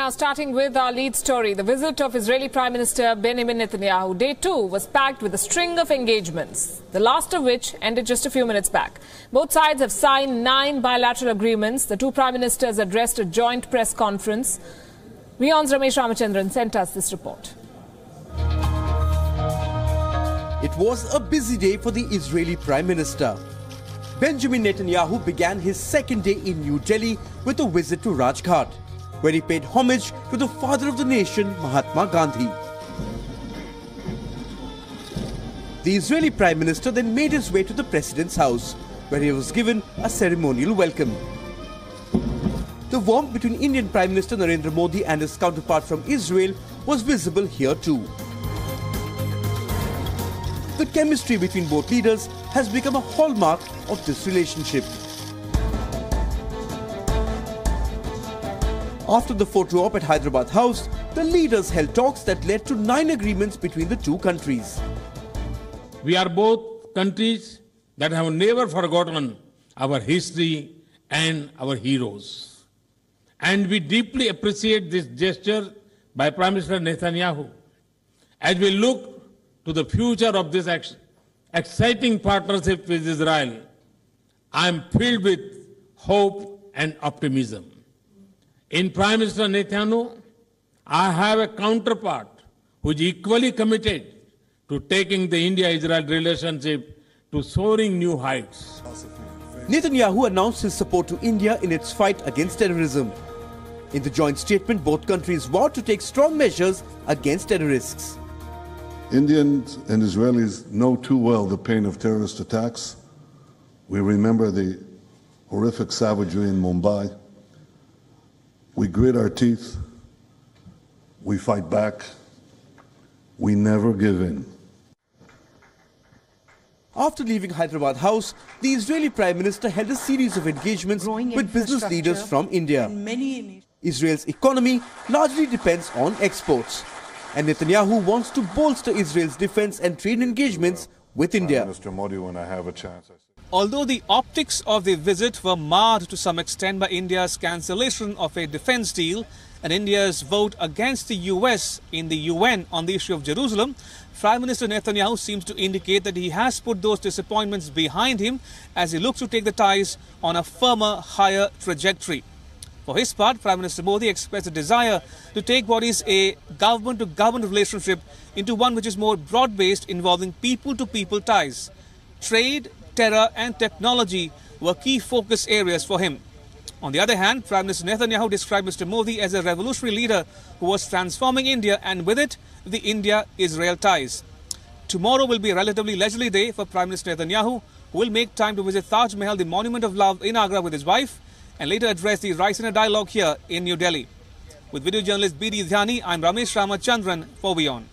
Now starting with our lead story, the visit of Israeli Prime Minister Benjamin Netanyahu. Day 2 was packed with a string of engagements, the last of which ended just a few minutes back. Both sides have signed 9 bilateral agreements. The two prime ministers addressed a joint press conference. WION's Ramesh Ramachandran sent us this report. It was a busy day for the Israeli Prime Minister. Benjamin Netanyahu began his second day in New Delhi with a visit to Rajghat, where he paid homage to the father of the nation, Mahatma Gandhi. The Israeli Prime Minister then made his way to the President's house, where he was given a ceremonial welcome. The warmth between Indian Prime Minister Narendra Modi and his counterpart from Israel was visible here too. The chemistry between both leaders has become a hallmark of this relationship. After the photo op at Hyderabad House, the leaders held talks that led to 9 agreements between the two countries. We are both countries that have never forgotten our history and our heroes. And we deeply appreciate this gesture by Prime Minister Netanyahu. As we look to the future of this exciting partnership with Israel, I am filled with hope and optimism. In Prime Minister Netanyahu, I have a counterpart who is equally committed to taking the India-Israel relationship to soaring new heights. Netanyahu announced his support to India in its fight against terrorism. In the joint statement, both countries vowed to take strong measures against terrorists. Indians and Israelis know too well the pain of terrorist attacks. We remember the horrific savagery in Mumbai. We grit our teeth. We fight back. We never give in. After leaving Hyderabad House, the Israeli Prime Minister held a series of engagements with business leaders from India. Israel's economy largely depends on exports, and Netanyahu wants to bolster Israel's defense and trade engagements with India. Mr. Modi, when I have a chance. Although the optics of the visit were marred to some extent by India's cancellation of a defense deal and India's vote against the US in the UN on the issue of Jerusalem, Prime Minister Netanyahu seems to indicate that he has put those disappointments behind him as he looks to take the ties on a firmer, higher trajectory. For his part, Prime Minister Modi expressed a desire to take what is a government-to-government relationship into one which is more broad-based, involving people-to-people ties. Trade, terror and technology were key focus areas for him. On the other hand, Prime Minister Netanyahu described Mr. Modi as a revolutionary leader who was transforming India and with it, the India-Israel ties. Tomorrow will be a relatively leisurely day for Prime Minister Netanyahu, who will make time to visit Taj Mahal, the Monument of Love in Agra with his wife, and later address the Raisina dialogue here in New Delhi. With video journalist B.D. Dhyani, I'm Ramesh Ramachandran for WION.